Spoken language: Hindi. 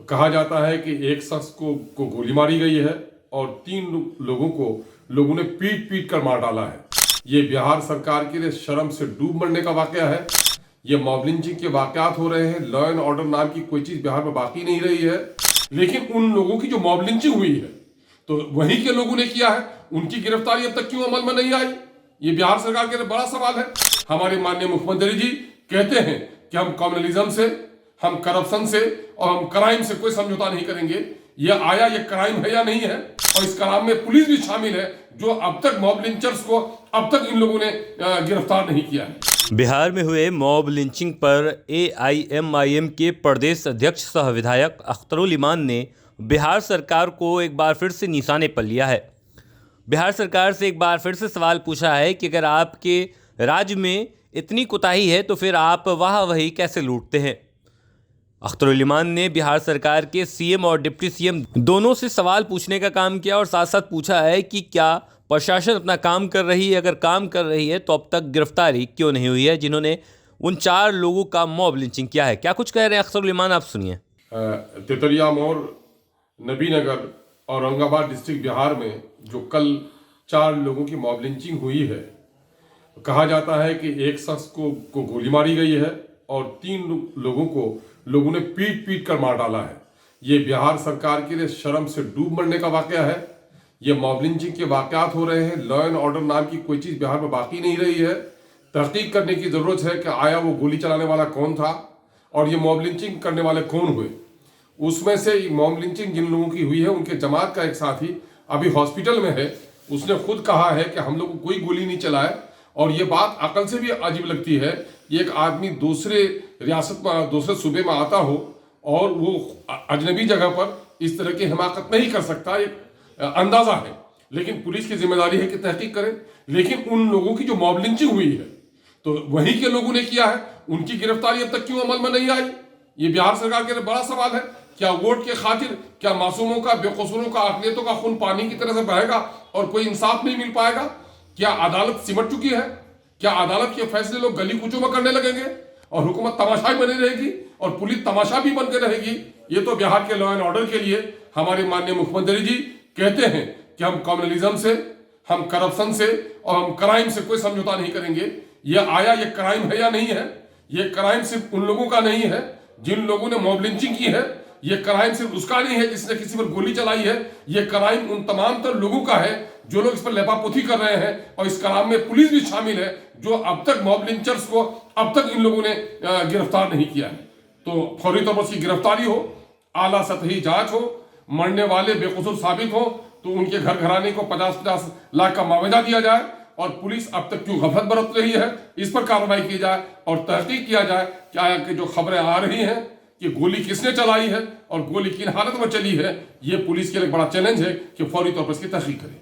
कहा जाता है कि एक शख्स को गोली मारी गई है और 3 लोगों ने पीट पीट कर मार डाला है। ये बिहार सरकार के लिए शर्म से डूब मरने का वाकया है। ये मॉब लिंचिंग के वाकयात हो रहे हैं। लॉ एंड ऑर्डर नाम की कोई चीज बिहार में बाकी नहीं रही है। लेकिन उन लोगों की जो मॉब लिंचिंग हुई है तो वहीं के लोगों ने किया है, उनकी गिरफ्तारी अब तक क्यों अमल में नहीं आई? ये बिहार सरकार के लिए बड़ा सवाल है। हमारे माननीय मुख्यमंत्री जी कहते हैं कि हम कम्युनलिज्म से, हम करप्शन से और हम क्राइम से कोई समझौता नहीं करेंगे। ये क्राइम है या नहीं है? और इस क्राइम में पुलिस भी शामिल है, जो अब तक मॉब लिंचर्स को अब तक इन लोगों ने गिरफ्तार नहीं किया है। बिहार में हुए मॉब लिंचिंग पर AIMIM के प्रदेश अध्यक्ष सह विधायक अख्तरुल इमान ने बिहार सरकार को एक बार फिर से निशाने पर लिया है। बिहार सरकार से एक बार फिर से सवाल पूछा है कि अगर आपके राज्य में इतनी कोताही है तो फिर आप वाह वही कैसे लूटते हैं। अख्तरुल इमान ने बिहार सरकार के CM और डिप्टी CM दोनों से सवाल पूछने का काम किया और साथ साथ पूछा है कि क्या प्रशासन अपना काम कर रही है, अगर काम कर रही है तो अब तक गिरफ्तारी क्यों नहीं हुई है जिन्होंने उन 4 लोगों का मॉब लिंचिंग किया है। क्या कुछ कह रहे हैं अख्तरुल इमान, आप सुनिए। तितलिया मोड़, नबीनगर, औरंगाबाद डिस्ट्रिक्ट बिहार में जो कल 4 लोगों की मॉब लिंचिंग हुई है, कहा जाता है कि एक शख्स को गोली मारी गई है और 3 लोगों ने पीट पीट कर मार डाला है। ये बिहार सरकार के लिए शर्म से डूब मरने का वाकया है। ये मॉब लिंचिंग के वाकयात हो रहे हैं। लॉ एंड ऑर्डर नाम की कोई चीज बिहार में बाकी नहीं रही है। तहकीक करने की जरूरत है कि आया वो गोली चलाने वाला कौन था और ये मॉब लिंचिंग करने वाले कौन हुए। उसमें से मॉब लिंचिंग जिन लोगों की हुई है उनके जमात का एक साथी अभी हॉस्पिटल में है। उसने खुद कहा है कि हम लोग को कोई गोली नहीं चलाए। और ये बात अकल से भी अजीब लगती है। एक आदमी दूसरे रियासत में, दूसरे सूबे में आता हो और वो अजनबी जगह पर इस तरह की हिमाकत नहीं कर सकता, एक अंदाजा है। लेकिन पुलिस की जिम्मेदारी है कि तहकीक करे। लेकिन उन लोगों की जो मॉब लिंचिंग हुई है तो वहीं के लोगों ने किया है, उनकी गिरफ्तारी अब तक क्यों अमल में नहीं आई? ये बिहार सरकार के लिए बड़ा सवाल है। क्या वोट के खातिर, क्या मासूमों का, बेकसूरों का, अक़लियतों का खून पानी की तरह से बहेगा और कोई इंसाफ नहीं मिल पाएगा? क्या अदालत सिमट चुकी है? क्या अदालत के फैसले लोग गली कूचों में करने लगेंगे और हुकूमत तमाशा ही बनी रहेगी और पुलिस तमाशा भी बनकर रहेगी? ये तो बिहार के लॉ एंड ऑर्डर के लिए हमारे माननीय मुख्यमंत्री जी कहते हैं कि हम कम्युनलिज्म से, हम करप्शन से और हम क्राइम से कोई समझौता नहीं करेंगे। ये क्राइम है या नहीं है? ये क्राइम सिर्फ उन लोगों का नहीं है जिन लोगों ने मॉब लिंचिंग की है। ये क्राइम सिर्फ उसका नहीं है जिसने किसी पर गोली चलाई है। ये क्राइम उन तमाम तर लोगों का है जो लोग इस पर लेपापोती कर रहे हैं। और इस क्राइम में पुलिस भी शामिल है, जो अब तक मॉब लिंचर्स को अब तक इन लोगों ने गिरफ्तार नहीं किया है। तो फौरी तौर पर उसकी गिरफ्तारी हो, आला सतही जांच हो, मरने वाले बेकसूर साबित हो तो उनके घर घराने को 50-50 लाख का मुआवजा दिया जाए। और पुलिस अब तक क्यों गफलत बरत रही है, इस पर कार्रवाई की जाए और तहकीक किया जाए क्या जो खबरें आ रही हैं कि गोली किसने चलाई है और गोली किन हालत में चली है। ये पुलिस के लिए बड़ा चैलेंज है कि फौरी तौर पर इसकी तहकीक करें।